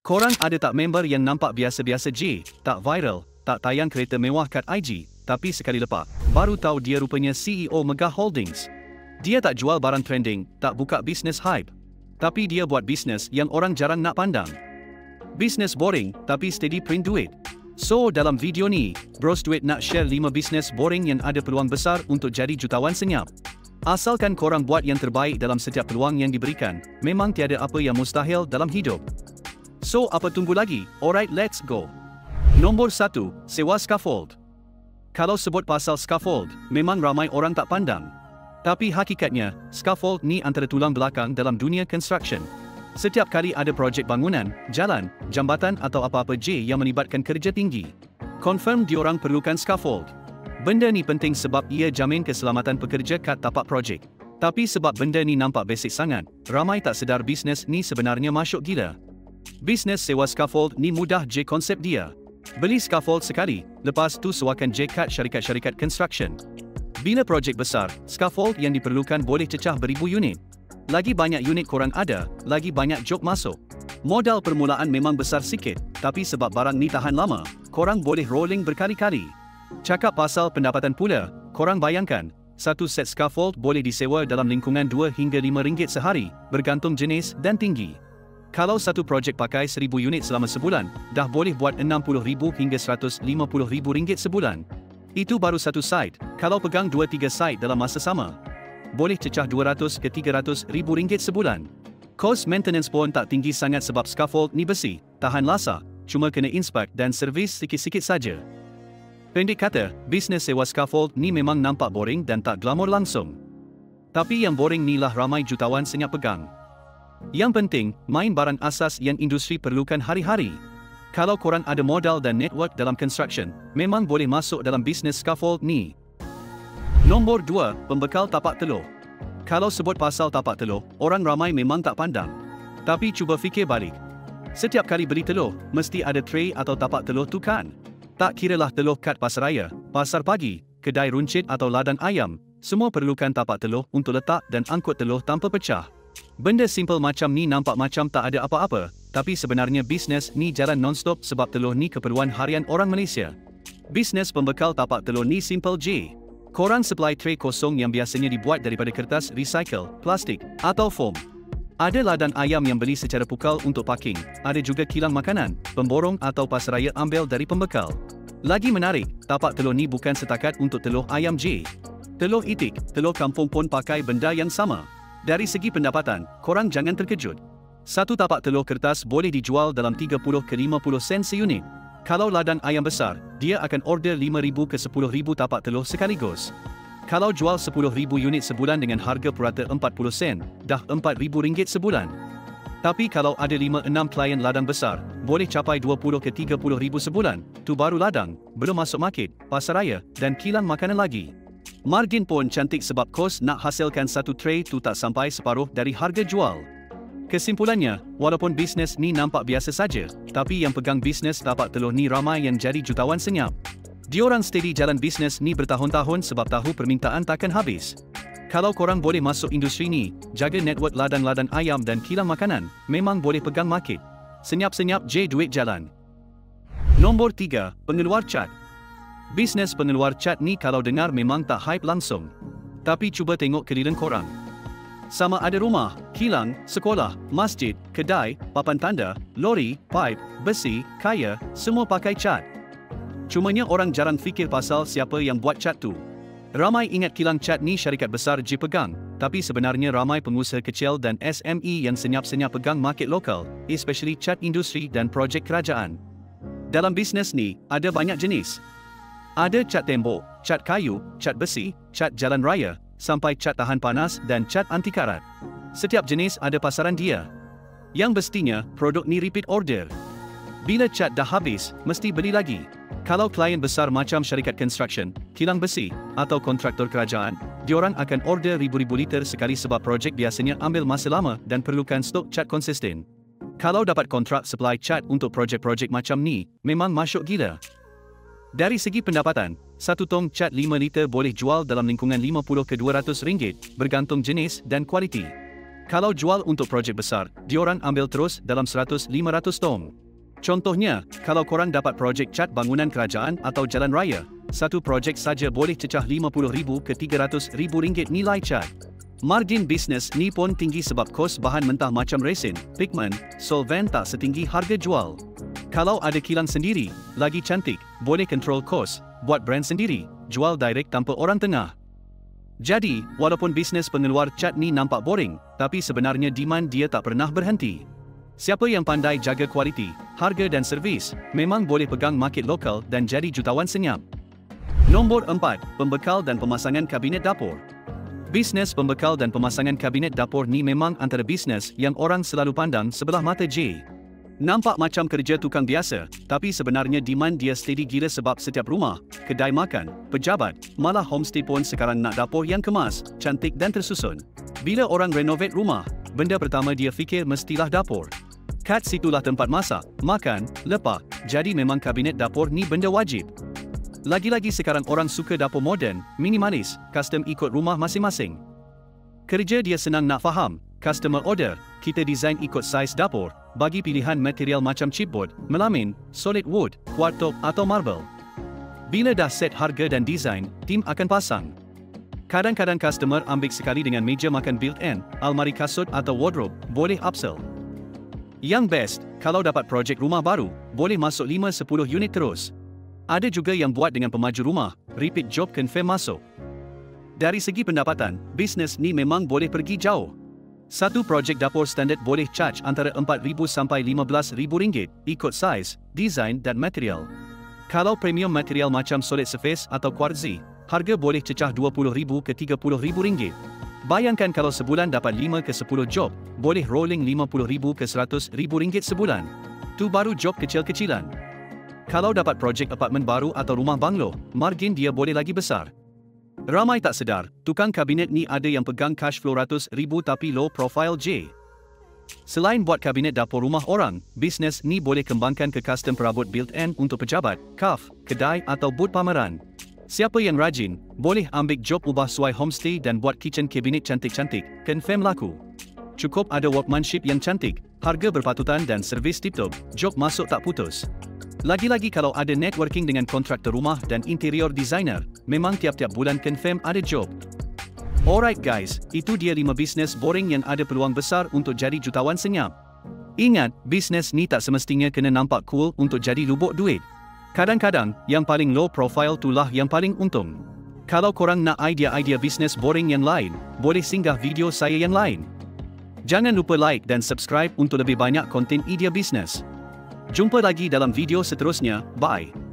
Korang ada tak member yang nampak biasa-biasa je, tak viral, tak tayang kereta mewah kat IG, tapi sekali lepak, baru tahu dia rupanya CEO Mega Holdings. Dia tak jual barang trending, tak buka bisnes hype, tapi dia buat bisnes yang orang jarang nak pandang. Bisnes boring, tapi steady print duit. So, dalam video ni, Bros Duit nak share 5 bisnes boring yang ada peluang besar untuk jadi jutawan senyap. Asalkan korang buat yang terbaik dalam setiap peluang yang diberikan, memang tiada apa yang mustahil dalam hidup. So, apa tunggu lagi? Alright, let's go. Nombor 1, sewa scaffold. Kalau sebut pasal scaffold, memang ramai orang tak pandang. Tapi hakikatnya, scaffold ni antara tulang belakang dalam dunia construction. Setiap kali ada projek bangunan, jalan, jambatan atau apa-apa je yang melibatkan kerja tinggi, confirm diorang perlukan scaffold. Benda ni penting sebab ia jamin keselamatan pekerja kat tapak projek. Tapi sebab benda ni nampak basic sangat, ramai tak sedar bisnes ni sebenarnya masuk gila. Bisnes sewa scaffold ni mudah je konsep dia. Beli scaffold sekali, lepas tu sewakan je kat syarikat-syarikat construction. Bila projek besar, scaffold yang diperlukan boleh cecah beribu unit. Lagi banyak unit korang ada, lagi banyak job masuk. Modal permulaan memang besar sikit, tapi sebab barang ni tahan lama, korang boleh rolling berkali-kali. Cakap pasal pendapatan pula, korang bayangkan, satu set scaffold boleh disewa dalam lingkungan 2 hingga 5 ringgit sehari, bergantung jenis dan tinggi. Kalau satu projek pakai 1000 unit selama sebulan, dah boleh buat 60,000 hingga 150,000 ringgit sebulan. Itu baru satu site, kalau pegang 2-3 site dalam masa sama, boleh cecah 200 ke 300 ribu ringgit sebulan. Kos maintenance pun tak tinggi sangat sebab scaffold ni besi, tahan lasa, cuma kena inspect dan servis sikit-sikit saja. Pendek kata, bisnes sewa scaffold ni memang nampak boring dan tak glamour langsung. Tapi yang boring ni lah ramai jutawan senyap pegang. Yang penting, main barang asas yang industri perlukan hari-hari. Kalau korang ada modal dan network dalam construction, memang boleh masuk dalam bisnes scaffold ni. Nombor 2, pembekal tapak telur. Kalau sebut pasal tapak telur, orang ramai memang tak pandang. Tapi cuba fikir balik. Setiap kali beli telur, mesti ada tray atau tapak telur tu kan? Tak kiralah telur kat pasaraya, pasar pagi, kedai runcit atau ladang ayam, semua perlukan tapak telur untuk letak dan angkut telur tanpa pecah. Benda simple macam ni nampak macam tak ada apa-apa, tapi sebenarnya bisnes ni jalan non-stop sebab telur ni keperluan harian orang Malaysia. Bisnes pembekal tapak telur ni simple je. Korang supply tray kosong yang biasanya dibuat daripada kertas recycle, plastik, atau foam. Ada ladang ayam yang beli secara pukal untuk parking, ada juga kilang makanan, pemborong atau pasaraya ambil dari pembekal. Lagi menarik, tapak telur ni bukan setakat untuk telur ayam je. Telur itik, telur kampung pun pakai benda yang sama. Dari segi pendapatan, korang jangan terkejut. Satu tapak telur kertas boleh dijual dalam 30 ke 50 sen seunit. Kalau ladang ayam besar, dia akan order 5,000 ke 10,000 tapak telur sekaligus. Kalau jual 10,000 unit sebulan dengan harga purata 40 sen, dah 4,000 ringgit sebulan. Tapi kalau ada 5-6 klien ladang besar, boleh capai 20 ke 30,000 sebulan. Tu baru ladang, belum masuk market, pasaraya dan kilang makanan lagi. Margin pun cantik sebab kos nak hasilkan satu tray tu tak sampai separuh dari harga jual. Kesimpulannya, walaupun bisnes ni nampak biasa saja, tapi yang pegang bisnes tapak telur ni ramai yang jadi jutawan senyap. Diorang steady jalan bisnes ni bertahun-tahun sebab tahu permintaan takkan habis. Kalau korang boleh masuk industri ni, jaga network ladang-ladang ayam dan kilang makanan, memang boleh pegang market. Senyap-senyap je duit jalan. Nombor 3, pengeluar cat. Bisnes pengeluar cat ni kalau dengar memang tak hype langsung. Tapi cuba tengok keliling korang. Sama ada rumah, kilang, sekolah, masjid, kedai, papan tanda, lori, pipe, besi, kaya, semua pakai cat. Cumanya orang jarang fikir pasal siapa yang buat cat tu. Ramai ingat kilang cat ni syarikat besar je pegang, tapi sebenarnya ramai pengusaha kecil dan SME yang senyap-senyap pegang market lokal, especially cat industri dan projek kerajaan. Dalam bisnes ni, ada banyak jenis. Ada cat tembok, cat kayu, cat besi, cat jalan raya, sampai cat tahan panas dan cat anti karat. Setiap jenis ada pasaran dia. Yang mestinya, produk ni repeat order. Bila cat dah habis, mesti beli lagi. Kalau klien besar macam syarikat construction, kilang besi, atau kontraktor kerajaan, diorang akan order ribu-ribu liter sekali sebab projek biasanya ambil masa lama dan perlukan stok cat konsisten. Kalau dapat kontrak supply cat untuk projek-projek macam ni, memang masuk gila. Dari segi pendapatan, satu tong cat 5 liter boleh jual dalam lingkungan 50 ke 200 ringgit, bergantung jenis dan kualiti. Kalau jual untuk projek besar, diorang ambil terus dalam 100-500 tong. Contohnya, kalau korang dapat projek cat bangunan kerajaan atau jalan raya, satu projek saja boleh cecah RM50,000 ke RM300,000 nilai cat. Margin bisnes ni pun tinggi sebab kos bahan mentah macam resin, pigment, solvent tak setinggi harga jual. Kalau ada kilang sendiri, lagi cantik, boleh kontrol kos, buat brand sendiri, jual direct tanpa orang tengah. Jadi, walaupun bisnes pengeluar cat ni nampak boring, tapi sebenarnya demand dia tak pernah berhenti. Siapa yang pandai jaga kualiti, harga dan servis, memang boleh pegang market lokal dan jadi jutawan senyap. Nombor 4, pembekal dan pemasangan kabinet dapur. Bisnes pembekal dan pemasangan kabinet dapur ni memang antara bisnes yang orang selalu pandang sebelah mata je. Nampak macam kerja tukang biasa, tapi sebenarnya demand dia steady gila sebab setiap rumah, kedai makan, pejabat, malah homestay pun sekarang nak dapur yang kemas, cantik dan tersusun. Bila orang renovate rumah, benda pertama dia fikir mestilah dapur. Kat situlah tempat masak, makan, lepak, jadi memang kabinet dapur ni benda wajib. Lagi-lagi sekarang orang suka dapur moden, minimalis, custom ikut rumah masing-masing. Kerja dia senang nak faham, customer order, kita design ikut saiz dapur, bagi pilihan material macam chipboard, melamin, solid wood, quartop atau marble. Bila dah set harga dan design, tim akan pasang. Kadang-kadang customer ambil sekali dengan meja makan built-in, almari kasut atau wardrobe, boleh upsell. Yang best, kalau dapat projek rumah baru, boleh masuk 5-10 unit terus. Ada juga yang buat dengan pemaju rumah, repeat job confirm masuk. Dari segi pendapatan, bisnes ni memang boleh pergi jauh. Satu projek dapur standard boleh charge antara RM4,000 sampai RM15,000 ikut saiz, design dan material. Kalau premium material macam solid surface atau quartzy, harga boleh cecah RM20,000 ke RM30,000. Bayangkan kalau sebulan dapat 5 ke 10 job, boleh rolling RM50,000 ke RM100,000 sebulan. Tu baru job kecil-kecilan. Kalau dapat projek apartmen baru atau rumah banglo, margin dia boleh lagi besar. Ramai tak sedar, tukang kabinet ni ada yang pegang cash flow RM100,000 tapi low profile je. Selain buat kabinet dapur rumah orang, bisnes ni boleh kembangkan ke custom perabot built-in untuk pejabat, kaf, kedai atau booth pameran. Siapa yang rajin, boleh ambil job ubah suai homestay dan buat kitchen cabinet cantik-cantik, confirm laku. Cukup ada workmanship yang cantik, harga berpatutan dan servis tip-top, job masuk tak putus. Lagi-lagi kalau ada networking dengan kontraktor rumah dan interior designer, memang tiap-tiap bulan confirm ada job. Alright guys, itu dia 5 bisnes boring yang ada peluang besar untuk jadi jutawan senyap. Ingat, bisnes ni tak semestinya kena nampak cool untuk jadi lubuk duit. Kadang-kadang, yang paling low profile itulah yang paling untung. Kalau korang nak idea-idea bisnes boring yang lain, boleh singgah video saya yang lain. Jangan lupa like dan subscribe untuk lebih banyak konten idea bisnes. Jumpa lagi dalam video seterusnya, bye.